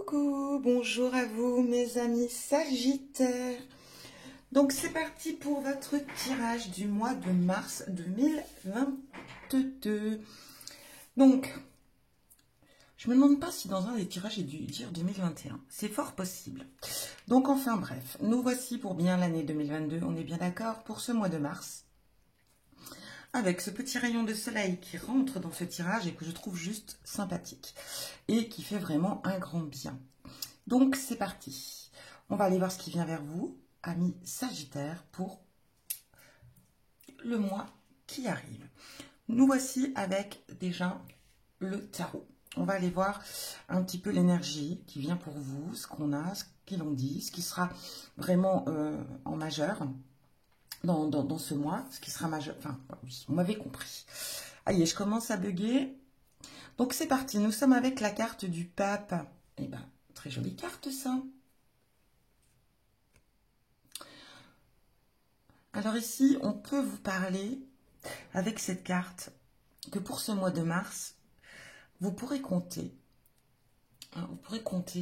Coucou, bonjour à vous mes amis Sagittaires. Donc c'est parti pour votre tirage du mois de mars 2022. Donc, je me demande pas si dans un des tirages j'ai dû dire 2021. C'est fort possible. Donc enfin bref, nous voici pour bien l'année 2022. On est bien d'accord pour ce mois de mars. Avec ce petit rayon de soleil qui rentre dans ce tirage et que je trouve juste sympathique. Et qui fait vraiment un grand bien. Donc c'est parti. On va aller voir ce qui vient vers vous, amis Sagittaires, pour le mois qui arrive. Nous voici avec déjà le tarot. On va aller voir un petit peu l'énergie qui vient pour vous, ce qu'on a, ce qu'ils ont dit, ce qui sera vraiment en majeur dans ce mois, ce qui sera majeur. Enfin, oui, vous m'avez compris. Allez, je commence à bugger. Donc c'est parti, nous sommes avec la carte du pape. Eh bien, très jolie carte ça. Alors ici, on peut vous parler avec cette carte que pour ce mois de mars, vous pourrez compter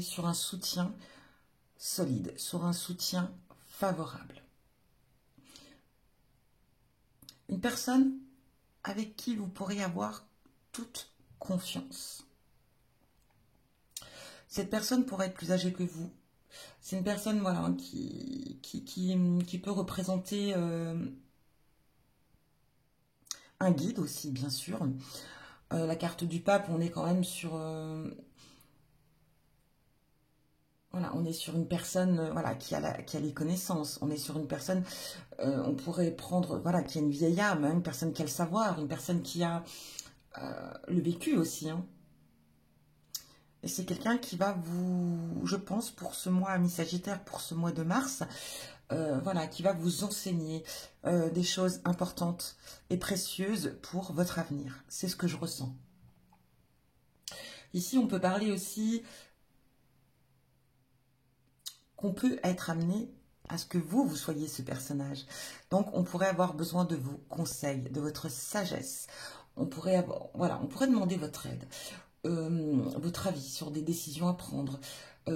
sur un soutien solide, sur un soutien favorable. Une personne avec qui vous pourrez avoir toute confiance. Cette personne pourrait être plus âgée que vous. C'est une personne voilà, qui peut représenter un guide aussi, bien sûr. La carte du pape, on est quand même sur... voilà, on est sur une personne voilà, qui a les connaissances. On est sur une personne, on pourrait prendre, voilà, qui a une vieille âme, hein, une personne qui a le savoir, une personne qui a le vécu aussi. Hein. Et c'est quelqu'un qui va vous, je pense, pour ce mois, amis Sagittaire, pour ce mois de mars, voilà, qui va vous enseigner des choses importantes et précieuses pour votre avenir. C'est ce que je ressens. Ici, on peut parler aussi qu'on peut être amené à ce que vous soyez ce personnage. Donc, on pourrait avoir besoin de vos conseils, de votre sagesse. On pourrait demander votre aide, votre avis sur des décisions à prendre.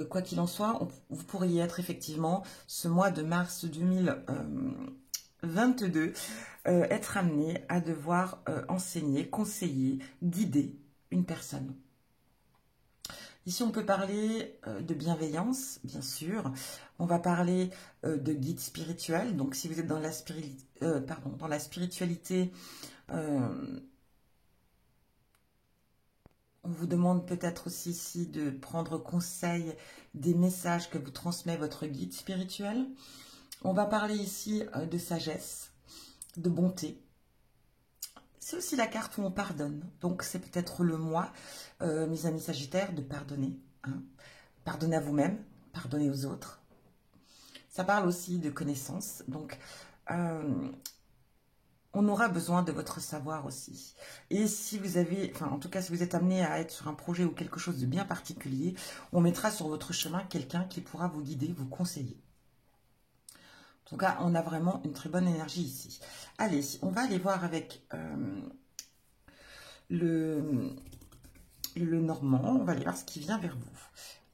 Quoi qu'il en soit, vous pourriez être effectivement, ce mois de mars 2022, être amené à devoir enseigner, conseiller, guider une personne. Ici, on peut parler de bienveillance, bien sûr. On va parler de guide spirituel. Donc, si vous êtes dans la spiritualité, on vous demande peut-être aussi ici de prendre conseil des messages que vous transmet votre guide spirituel. On va parler ici de sagesse, de bonté. C'est aussi la carte où on pardonne. Donc, c'est peut-être le mois, mes amis Sagittaires, de pardonner. Hein. Pardonnez à vous-même, pardonnez aux autres. Ça parle aussi de connaissances. Donc, on aura besoin de votre savoir aussi. Et si vous avez, enfin, en tout cas, si vous êtes amené à être sur un projet ou quelque chose de bien particulier, on mettra sur votre chemin quelqu'un qui pourra vous guider, vous conseiller. En tout cas, on a vraiment une très bonne énergie ici. Allez, on va aller voir avec le normand. On va aller voir ce qui vient vers vous.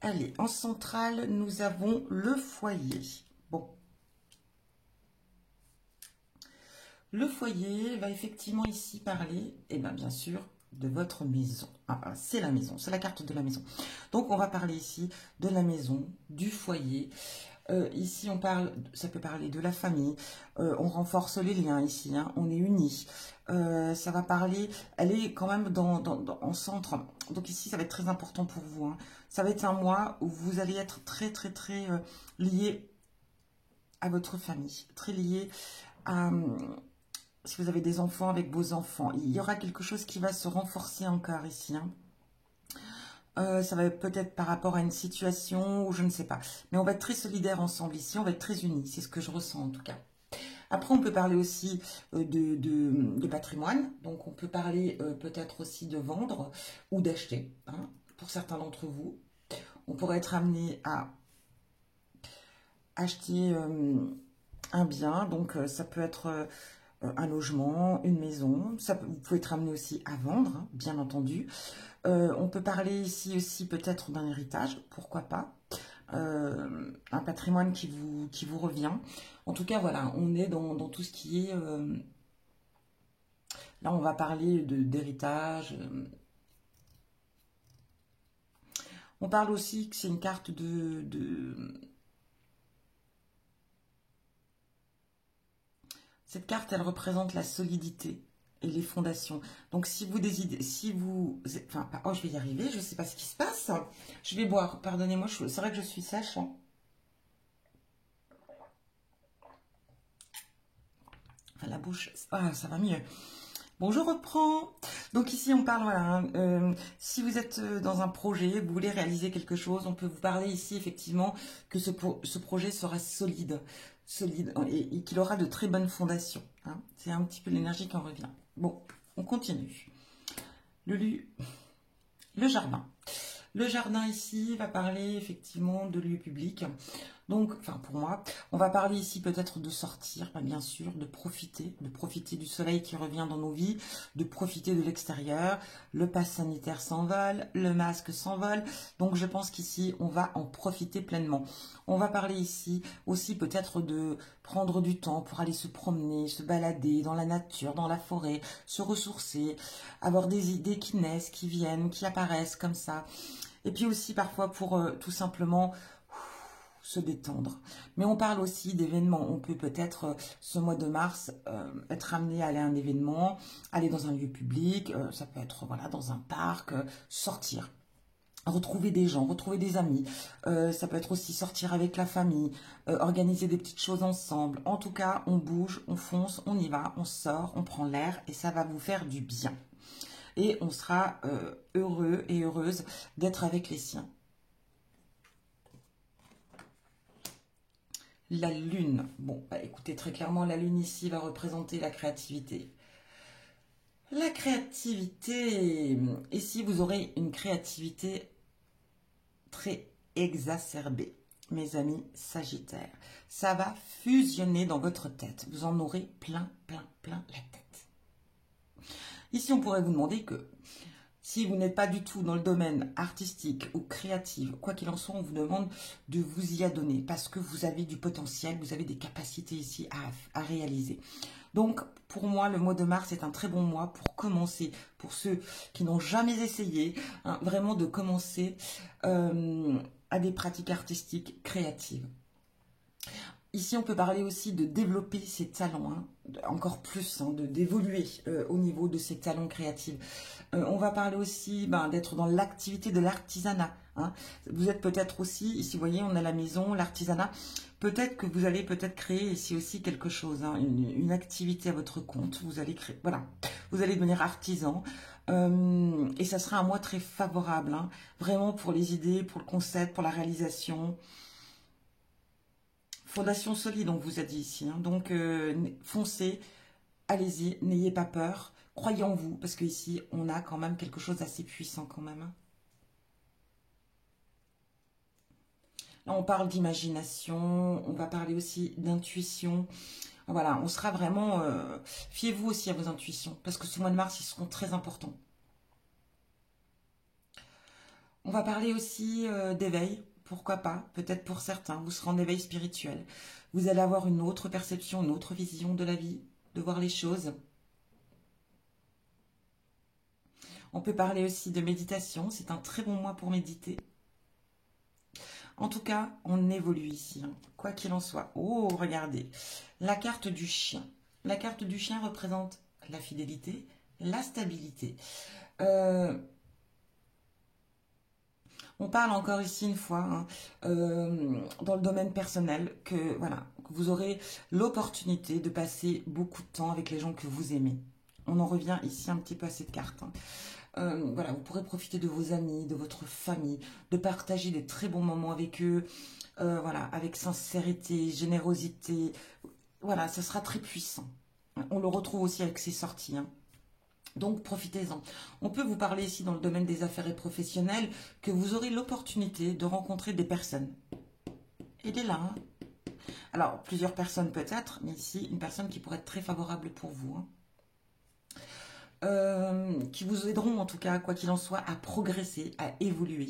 Allez, en centrale, nous avons le foyer. Bon. Le foyer va effectivement ici parler, et bien sûr, de votre maison. Ah, c'est la maison, c'est la carte de la maison. Donc, on va parler ici de la maison, du foyer. Ici, ça peut parler de la famille. On renforce les liens ici, hein, on est unis. Ça va parler, elle est quand même en centre. Donc ici, ça va être très important pour vous. Hein. Ça va être un mois où vous allez être très, très, très lié à votre famille. Très lié à... si vous avez des enfants, avec vos enfants. Il y aura quelque chose qui va se renforcer encore ici. Hein. Ça va peut-être par rapport à une situation, ou je ne sais pas. Mais on va être très solidaires ensemble ici, on va être très unis. C'est ce que je ressens en tout cas. Après, on peut parler aussi de patrimoine. Donc, on peut parler peut-être aussi de vendre ou d'acheter, hein, pour certains d'entre vous. On pourrait être amené à acheter un bien. Donc, ça peut être un logement, une maison. Vous pouvez être amené aussi à vendre, hein, bien entendu. On peut parler ici aussi peut-être d'un héritage, pourquoi pas. Un patrimoine qui vous revient. En tout cas, voilà, on est dans tout ce qui est... là, on va parler d'héritage. On parle aussi que c'est une carte Cette carte, elle représente la solidité et les fondations. Donc, si vous décidez, enfin, oh, je vais y arriver, je ne sais pas ce qui se passe. Je vais boire, pardonnez-moi, c'est vrai que je suis sèche, hein. Enfin, la bouche, ah, ça va mieux. Bon, je reprends. Donc ici, on parle, voilà, hein, si vous êtes dans un projet, vous voulez réaliser quelque chose, on peut vous parler ici, effectivement, que ce projet sera solide et qu'il aura de très bonnes fondations, hein. C'est un petit peu l'énergie qui en revient. Bon, on continue. Le jardin. Le jardin ici va parler effectivement de lieux publics. Donc, enfin pour moi, on va parler ici peut-être de sortir, bien sûr, de profiter du soleil qui revient dans nos vies, de profiter de l'extérieur. Le pass sanitaire s'envole, le masque s'envole. Donc je pense qu'ici, on va en profiter pleinement. On va parler ici aussi peut-être de prendre du temps pour aller se promener, se balader dans la nature, dans la forêt, se ressourcer, avoir des idées qui naissent, qui viennent, qui apparaissent comme ça. Et puis aussi parfois pour tout simplement se détendre. Mais on parle aussi d'événements. On peut peut-être, ce mois de mars, être amené à aller à un événement, aller dans un lieu public, ça peut être voilà, dans un parc, sortir. Retrouver des gens, retrouver des amis. Ça peut être aussi sortir avec la famille, organiser des petites choses ensemble. En tout cas, on bouge, on fonce, on y va, on sort, on prend l'air et ça va vous faire du bien. Et on sera heureux et heureuse d'être avec les siens. La lune. Bon, bah écoutez, très clairement, la lune ici va représenter la créativité. La créativité. Ici, vous aurez une créativité très exacerbée, mes amis Sagittaires. Ça va fusionner dans votre tête. Vous en aurez plein la tête. Ici, on pourrait vous demander que si vous n'êtes pas du tout dans le domaine artistique ou créatif, quoi qu'il en soit, on vous demande de vous y adonner parce que vous avez du potentiel, vous avez des capacités ici à réaliser. Donc, pour moi, le mois de mars est un très bon mois pour commencer, pour ceux qui n'ont jamais essayé, hein, vraiment de commencer à des pratiques artistiques créatives. Ici, on peut parler aussi de développer ses talents, hein, encore plus, hein, d'évoluer au niveau de ses talents créatifs. On va parler aussi d'être dans l'activité de l'artisanat, hein. Vous êtes peut-être aussi, ici vous voyez, on a la maison, l'artisanat. Peut-être que vous allez créer ici aussi quelque chose, hein, une activité à votre compte. Vous allez créer, voilà, vous allez devenir artisan. Et ça sera un mois très favorable, hein, vraiment pour les idées, pour le concept, pour la réalisation. Fondation solide, on vous a dit ici, hein. Donc, foncez, allez-y, n'ayez pas peur, croyez en vous, parce qu'ici, on a quand même quelque chose d'assez puissant quand même, hein. Là, on parle d'imagination, on va parler aussi d'intuition. Voilà, on sera vraiment... fiez-vous aussi à vos intuitions, parce que ce mois de mars, ils seront très importants. On va parler aussi d'éveil. Pourquoi pas, peut-être pour certains, vous serez en éveil spirituel. Vous allez avoir une autre perception, une autre vision de la vie, de voir les choses. On peut parler aussi de méditation, c'est un très bon mois pour méditer. En tout cas, on évolue ici, hein, quoi qu'il en soit. Oh, regardez, la carte du chien. La carte du chien représente la fidélité, la stabilité. On parle encore ici une fois, hein, dans le domaine personnel, que voilà, que vous aurez l'opportunité de passer beaucoup de temps avec les gens que vous aimez. On en revient ici un petit peu à cette carte, hein. Voilà, vous pourrez profiter de vos amis, de votre famille, de partager des très bons moments avec eux, voilà, avec sincérité, générosité. Voilà, ça sera très puissant. On le retrouve aussi avec ses sorties, hein. Donc, profitez-en. On peut vous parler ici dans le domaine des affaires et professionnels que vous aurez l'opportunité de rencontrer des personnes. Il est là, hein. Alors, plusieurs personnes peut-être, mais ici, une personne qui pourrait être très favorable pour vous, hein. Qui vous aideront en tout cas, quoi qu'il en soit, à progresser, à évoluer.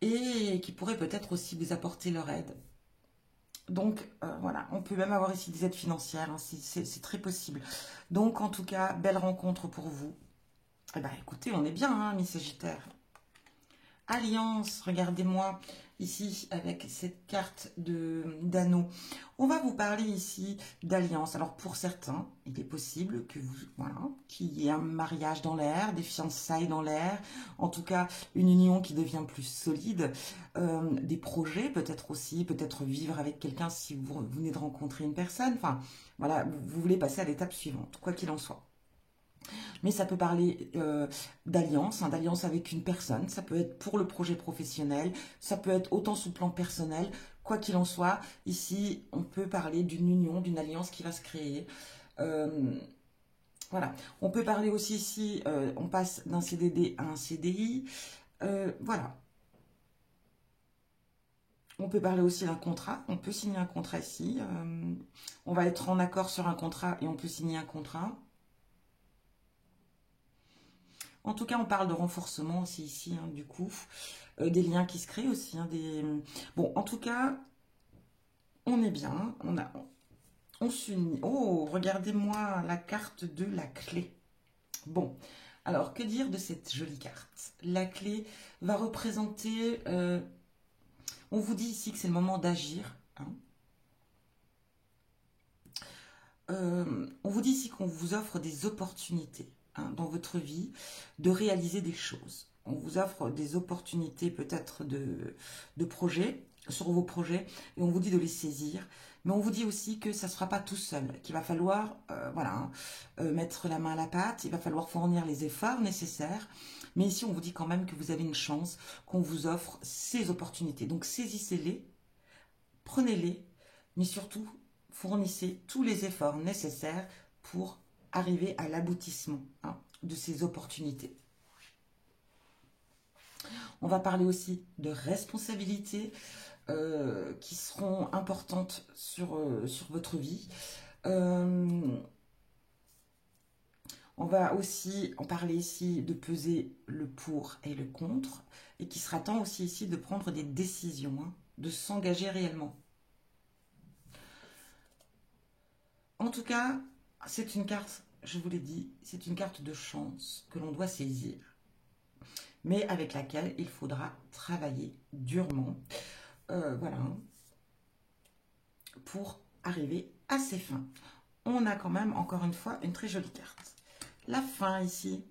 Et qui pourraient peut-être aussi vous apporter leur aide. Donc voilà, on peut même avoir ici des aides financières, hein, c'est très possible. Donc en tout cas, belle rencontre pour vous. Eh bien écoutez, on est bien, hein, mes Sagittaires. Alliance, regardez-moi ici avec cette carte d'anneau. On va vous parler ici d'alliance. Alors pour certains, il est possible que vous, voilà, qu'il y ait un mariage dans l'air, des fiançailles dans l'air, en tout cas une union qui devient plus solide, des projets peut-être aussi, peut-être vivre avec quelqu'un si vous venez de rencontrer une personne. Enfin voilà, vous voulez passer à l'étape suivante, quoi qu'il en soit. Mais ça peut parler d'alliance, hein, d'alliance avec une personne. Ça peut être pour le projet professionnel, ça peut être autant sous le plan personnel. Quoi qu'il en soit, ici, on peut parler d'une union, d'une alliance qui va se créer. Euh, voilà. On peut parler aussi ici, on passe d'un CDD à un CDI. Voilà. On peut parler aussi d'un contrat. On peut signer un contrat ici. On va être en accord sur un contrat et on peut signer un contrat. En tout cas, on parle de renforcement aussi ici, hein, du coup. Des liens qui se créent aussi. Hein, bon, en tout cas, on est bien. On s'unit. Oh, regardez-moi la carte de la clé. Bon, alors, que dire de cette jolie carte? La clé va représenter... on vous dit ici que c'est le moment d'agir. Hein. On vous dit ici qu'on vous offre des opportunités, hein, dans votre vie, de réaliser des choses. On vous offre des opportunités peut-être de projets, sur vos projets, et on vous dit de les saisir. Mais on vous dit aussi que ça ne sera pas tout seul, qu'il va falloir voilà, hein, mettre la main à la pâte, il va falloir fournir les efforts nécessaires. Mais ici, on vous dit quand même que vous avez une chance, qu'on vous offre ces opportunités. Donc saisissez-les, prenez-les, mais surtout, fournissez tous les efforts nécessaires pour arriver à l'aboutissement, hein, de ces opportunités. On va parler aussi de responsabilités qui seront importantes sur votre vie. On va aussi en parler ici de peser le pour et le contre, et qui sera temps aussi ici de prendre des décisions, hein, de s'engager réellement. En tout cas, c'est une carte, je vous l'ai dit, c'est une carte de chance que l'on doit saisir, mais avec laquelle il faudra travailler durement, voilà, pour arriver à ses fins. On a quand même, encore une fois, une très jolie carte. La fin ici.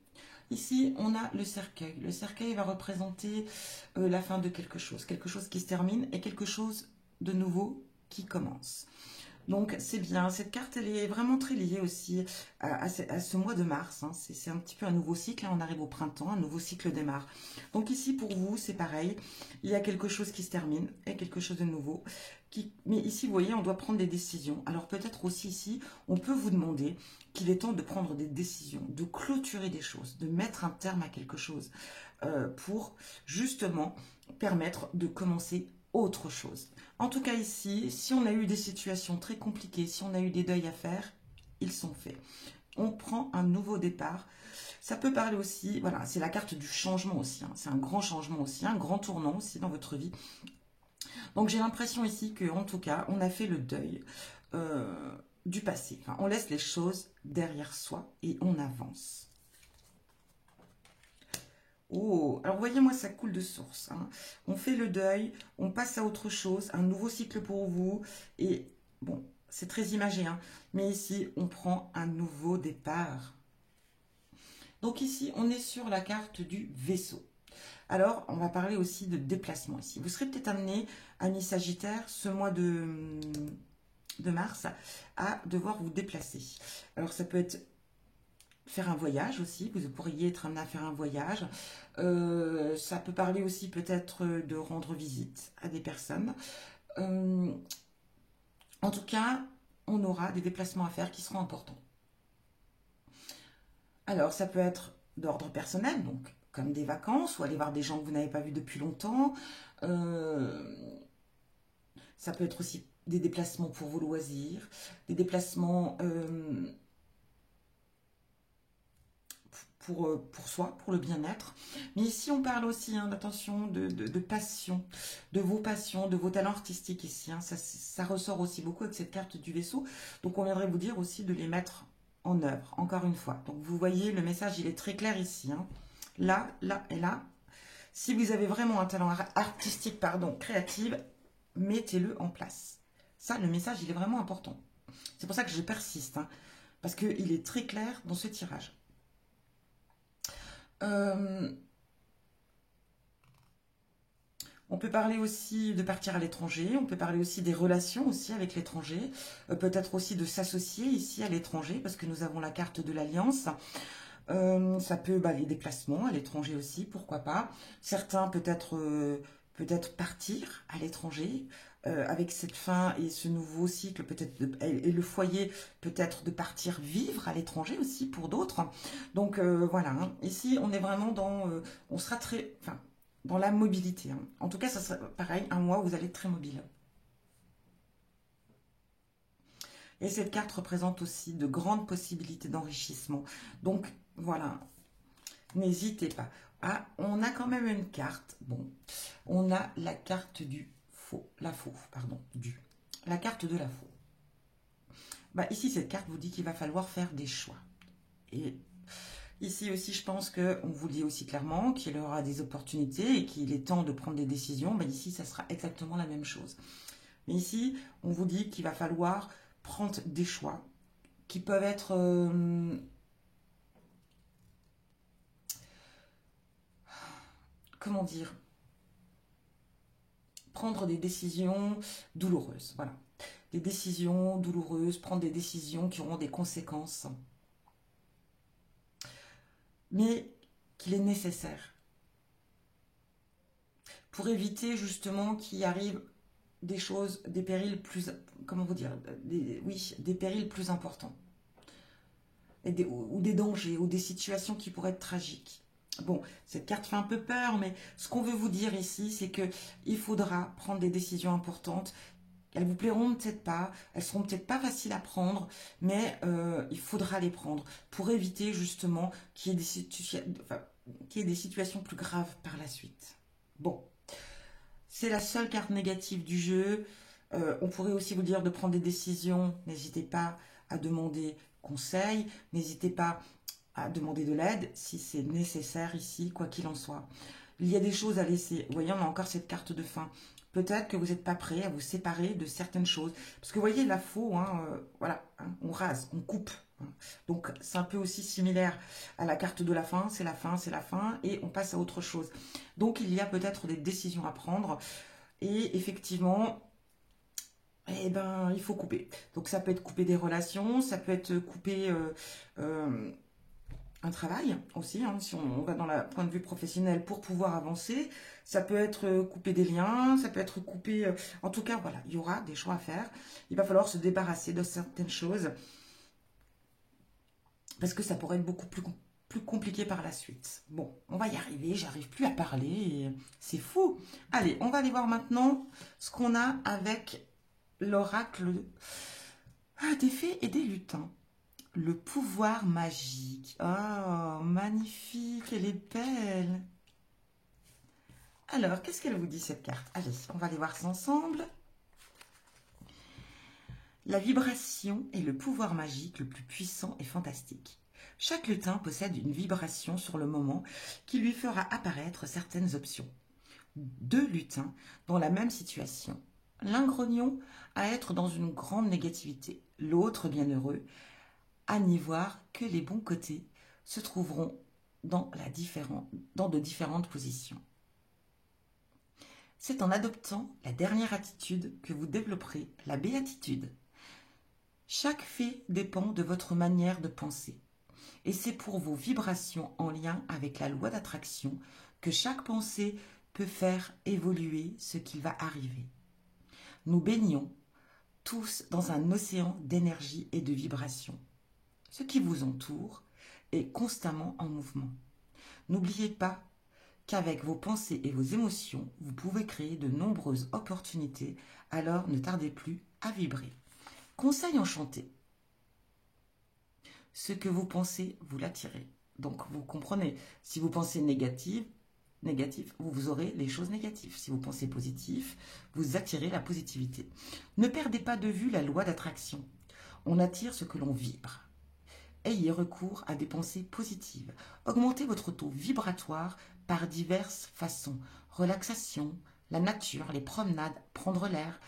Ici, on a le cercueil. Le cercueil va représenter la fin de quelque chose qui se termine et quelque chose de nouveau qui commence. Donc c'est bien, cette carte elle est vraiment très liée aussi à ce mois de mars, hein. C'est un petit peu un nouveau cycle, hein. On arrive au printemps, un nouveau cycle démarre. Donc ici pour vous c'est pareil, il y a quelque chose qui se termine et quelque chose de nouveau. Mais ici vous voyez on doit prendre des décisions. Alors peut-être aussi ici on peut vous demander qu'il est temps de prendre des décisions, de clôturer des choses, de mettre un terme à quelque chose pour justement permettre de commencer autre chose. En tout cas ici, si on a eu des situations très compliquées, si on a eu des deuils à faire, ils sont faits. On prend un nouveau départ. Ça peut parler aussi, voilà, c'est la carte du changement aussi, hein. C'est un grand changement aussi, un grand tournant aussi dans votre vie. Donc j'ai l'impression ici que, en tout cas, on a fait le deuil du passé. Enfin, on laisse les choses derrière soi et on avance. Oh, alors voyez-moi, ça coule de source, hein. On fait le deuil, on passe à autre chose, un nouveau cycle pour vous. Et bon, c'est très imagé, hein, mais ici, on prend un nouveau départ. Donc ici, on est sur la carte du vaisseau. Alors, on va parler aussi de déplacement ici. Vous serez peut-être amené, ami Sagittaire, ce mois de mars, à devoir vous déplacer. Alors, ça peut être faire un voyage aussi, vous pourriez être amené à faire un voyage. Ça peut parler aussi peut-être de rendre visite à des personnes. En tout cas, on aura des déplacements à faire qui seront importants. Alors, ça peut être d'ordre personnel, donc comme des vacances, ou aller voir des gens que vous n'avez pas vus depuis longtemps. Ça peut être aussi des déplacements pour vos loisirs, des déplacements pour soi, pour le bien-être. Mais ici, on parle aussi, hein, d'attention, de passion, de vos passions, de vos talents artistiques ici. Hein. Ça ressort aussi beaucoup avec cette carte du vaisseau. Donc, on viendrait vous dire aussi de les mettre en œuvre, encore une fois. Donc, vous voyez, le message, il est très clair ici. Hein. Là, là et là. Si vous avez vraiment un talent artistique, pardon, créatif, mettez-le en place. Ça, le message, il est vraiment important. C'est pour ça que je persiste, hein, parce qu'il est très clair dans ce tirage. On peut parler aussi de partir à l'étranger, on peut parler aussi des relations aussi avec l'étranger, peut-être aussi de s'associer ici à l'étranger, parce que nous avons la carte de l'alliance. Ça peut, les déplacements à l'étranger aussi, pourquoi pas. Certains peut-être partir à l'étranger, avec cette fin et ce nouveau cycle, peut-être et le foyer, peut-être de partir vivre à l'étranger aussi pour d'autres. Donc voilà, hein. Ici on est vraiment on sera très, enfin, dans la mobilité. Hein. En tout cas, ça sera pareil, un mois où vous allez être très mobile. Et cette carte représente aussi de grandes possibilités d'enrichissement. Donc voilà, n'hésitez pas. Ah, on a quand même une carte. Bon, on a la carte du faux, la carte de la faux. Ici, cette carte vous dit qu'il va falloir faire des choix. Et ici aussi, je pense qu'on vous dit aussi clairement qu'il y aura des opportunités et qu'il est temps de prendre des décisions. Ici, ça sera exactement la même chose. Mais ici, on vous dit qu'il va falloir prendre des choix qui peuvent être... comment dire, prendre des décisions douloureuses, voilà. Des décisions douloureuses, prendre des décisions qui auront des conséquences. Mais qu'il est nécessaire. Pour éviter justement qu'il arrive des choses, des périls plus, comment vous dire, des périls plus importants. Ou des dangers, ou des situations qui pourraient être tragiques. Bon, cette carte fait un peu peur, mais ce qu'on veut vous dire ici, c'est qu'il faudra prendre des décisions importantes. Elles vous plairont peut-être pas, elles seront peut-être pas faciles à prendre, mais il faudra les prendre pour éviter justement qu'il y ait des situations plus graves par la suite. Bon, c'est la seule carte négative du jeu. On pourrait aussi vous dire de prendre des décisions. N'hésitez pas à demander conseil, n'hésitez pas à demander de l'aide si c'est nécessaire ici, quoi qu'il en soit. Il y a des choses à laisser. Vous voyez, on a encore cette carte de fin. Peut-être que vous n'êtes pas prêt à vous séparer de certaines choses. Parce que vous voyez, la faux, voilà, hein, on rase, on coupe. Hein. Donc, c'est un peu aussi similaire à la carte de la fin. C'est la fin, c'est la fin. Et on passe à autre chose. Donc, il y a peut-être des décisions à prendre. Et effectivement... il faut couper. Donc ça peut être couper des relations, ça peut être couper un travail aussi, hein, si on va dans le point de vue professionnel pour pouvoir avancer. Ça peut être couper des liens, ça peut être couper... en tout cas, voilà, il y aura des choix à faire. Il va falloir se débarrasser de certaines choses parce que ça pourrait être beaucoup plus compliqué par la suite. Bon, on va y arriver, j'arrive plus à parler, c'est fou. Allez, on va aller voir maintenant ce qu'on a avec l'oracle des fées et des lutins. Le pouvoir magique. Oh, magnifique, elle est belle. Alors, qu'est-ce qu'elle vous dit cette carte? Allez, on va aller voir ça ensemble. La vibration est le pouvoir magique le plus puissant et fantastique. Chaque lutin possède une vibration sur le moment qui lui fera apparaître certaines options. Deux lutins dans la même situation. L'un grognon à être dans une grande négativité, l'autre bienheureux à n'y voir que les bons côtés, se trouveront dans de différentes positions. C'est en adoptant la dernière attitude que vous développerez la béatitude. Chaque fait dépend de votre manière de penser, et c'est pour vos vibrations en lien avec la loi d'attraction que chaque pensée peut faire évoluer ce qui va arriver. Nous baignons tous dans un océan d'énergie et de vibrations. Ce qui vous entoure est constamment en mouvement. N'oubliez pas qu'avec vos pensées et vos émotions, vous pouvez créer de nombreuses opportunités, alors ne tardez plus à vibrer. Conseil enchanté. Ce que vous pensez, vous l'attirez. Donc, vous comprenez, si vous pensez négatif, vous aurez les choses négatives. Si vous pensez positif, vous attirez la positivité. Ne perdez pas de vue la loi d'attraction. On attire ce que l'on vibre. Ayez recours à des pensées positives. Augmentez votre taux vibratoire par diverses façons. Relaxation, la nature, les promenades, prendre l'air,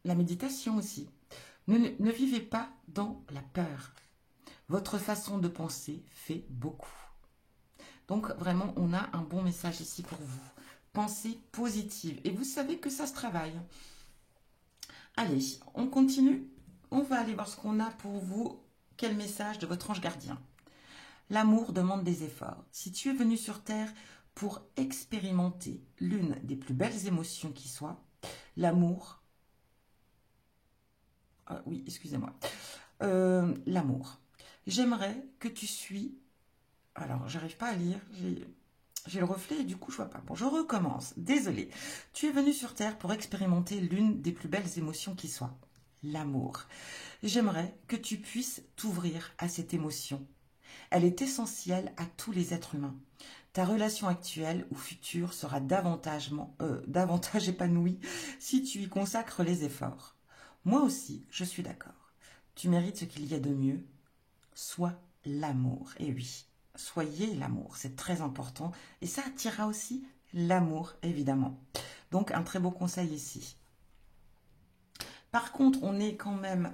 la méditation aussi. Ne vivez pas dans la peur. Votre façon de penser fait beaucoup. Donc vraiment, on a un bon message ici pour vous. Pensée positive. Et vous savez que ça se travaille. Allez, on continue. On va aller voir ce qu'on a pour vous. Quel message de votre ange gardien? L'amour demande des efforts. Si tu es venu sur Terre pour expérimenter l'une des plus belles émotions qui soit, l'amour... oui, excusez-moi. L'amour. J'aimerais que tu suis... Alors, j'arrive pas à lire. J'ai le reflet et du coup, je vois pas. Bon, je recommence. Désolée. Tu es venu sur Terre pour expérimenter l'une des plus belles émotions qui soit. L'amour. J'aimerais que tu puisses t'ouvrir à cette émotion. Elle est essentielle à tous les êtres humains. Ta relation actuelle ou future sera davantage épanouie si tu y consacres les efforts. Moi aussi, je suis d'accord. Tu mérites ce qu'il y a de mieux. Sois l'amour. Et oui, soyez l'amour, c'est très important. Et ça attirera aussi l'amour, évidemment. Donc, un très beau conseil ici. Par contre, on est quand même...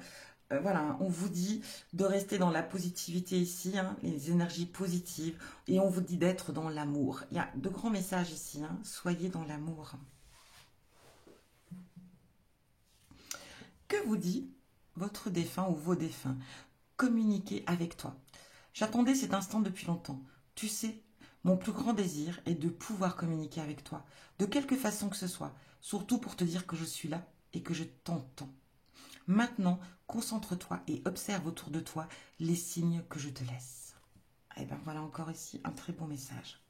voilà, on vous dit de rester dans la positivité ici, hein, les énergies positives. Et on vous dit d'être dans l'amour. Il y a de grands messages ici. Hein, soyez dans l'amour. Que vous dit votre défunt ou vos défunts? Communiquer avec toi. J'attendais cet instant depuis longtemps. Tu sais, mon plus grand désir est de pouvoir communiquer avec toi, de quelque façon que ce soit, surtout pour te dire que je suis là et que je t'entends. Maintenant, concentre-toi et observe autour de toi les signes que je te laisse. Et bien voilà encore ici un très bon message.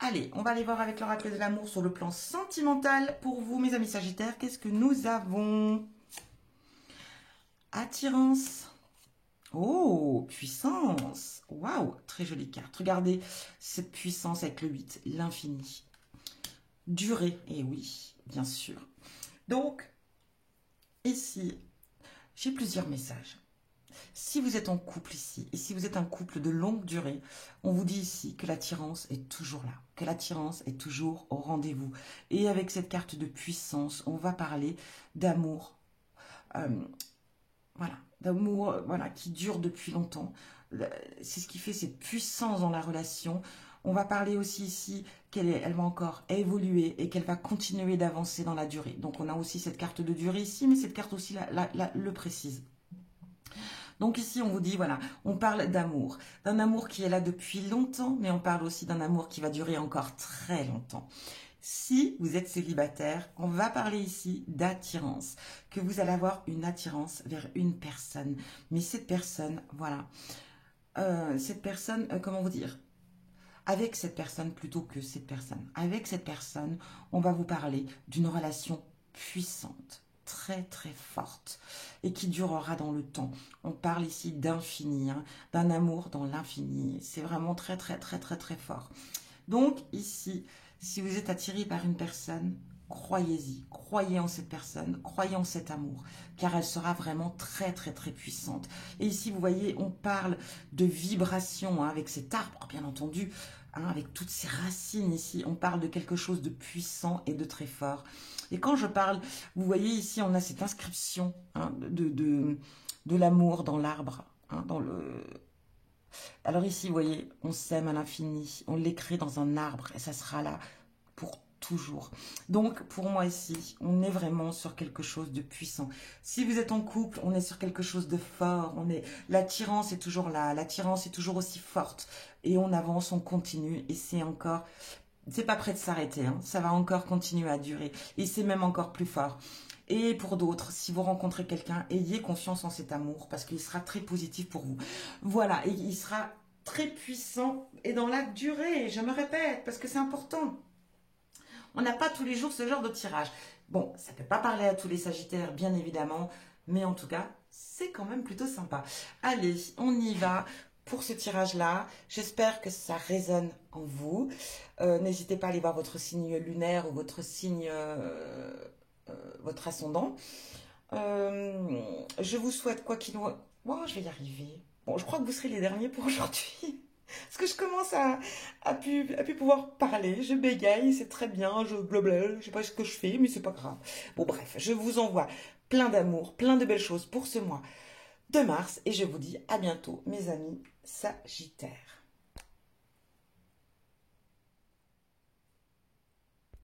Allez, on va aller voir avec l'oracle de l'amour sur le plan sentimental pour vous, mes amis Sagittaires. Qu'est-ce que nous avons? Attirance. Oh, puissance. Waouh, très jolie carte. Regardez cette puissance avec le 8, l'infini. Durée, et oui, bien sûr. Donc, ici, j'ai plusieurs messages. Si vous êtes en couple ici, et si vous êtes un couple de longue durée, on vous dit ici que l'attirance est toujours là, que l'attirance est toujours au rendez-vous. Et avec cette carte de puissance, on va parler d'amour. Voilà, d'amour voilà, qui dure depuis longtemps. C'est ce qui fait cette puissance dans la relation. On va parler aussi ici elle va encore évoluer et qu'elle va continuer d'avancer dans la durée. Donc on a aussi cette carte de durée ici, mais cette carte aussi le précise. Donc ici, on vous dit, voilà, on parle d'amour. D'un amour qui est là depuis longtemps, mais on parle aussi d'un amour qui va durer encore très longtemps. Si vous êtes célibataire, on va parler ici d'attirance, que vous allez avoir une attirance vers une personne. Mais cette personne, voilà, cette personne, comment vous dire? Avec cette personne plutôt que cette personne. Avec cette personne, on va vous parler d'une relation puissante, très très forte et qui durera dans le temps. On parle ici d'infini, hein, d'un amour dans l'infini. C'est vraiment très très très très très fort. Donc ici, si vous êtes attiré par une personne, croyez-y, croyez en cette personne, croyez en cet amour, car elle sera vraiment très très très puissante. Et ici, vous voyez, on parle de vibration, hein, avec cet arbre, bien entendu, hein, avec toutes ces racines ici, on parle de quelque chose de puissant et de très fort. Et quand je parle, vous voyez ici, on a cette inscription, hein, de l'amour dans l'arbre, hein, dans le... Alors ici, vous voyez, on s'aime à l'infini, on l'écrit dans un arbre et ça sera là pour toujours. Donc, pour moi ici, on est vraiment sur quelque chose de puissant. Si vous êtes en couple, on est sur quelque chose de fort. L'attirance est toujours là, l'attirance est toujours aussi forte. Et on avance, on continue et c'est encore... C'est pas prêt de s'arrêter, hein. Ça va encore continuer à durer et c'est même encore plus fort. Et pour d'autres, si vous rencontrez quelqu'un, ayez confiance en cet amour parce qu'il sera très positif pour vous. Voilà, et il sera très puissant et dans la durée. Je me répète, parce que c'est important. On n'a pas tous les jours ce genre de tirage. Bon, ça ne peut pas parler à tous les Sagittaires, bien évidemment, mais en tout cas, c'est quand même plutôt sympa. Allez, on y va pour ce tirage-là. J'espère que ça résonne en vous. N'hésitez pas à aller voir votre signe lunaire ou votre signe, votre ascendant. Je vous souhaite quoi qu'il en... Oh, je vais y arriver. Bon, je crois que vous serez les derniers pour aujourd'hui. Parce que je commence à plus pouvoir parler. Je bégaye, c'est très bien. Je blabla, je sais pas ce que je fais, mais c'est pas grave. Bon, bref, je vous envoie plein d'amour, plein de belles choses pour ce mois de mars. Et je vous dis à bientôt, mes amis Sagittaires.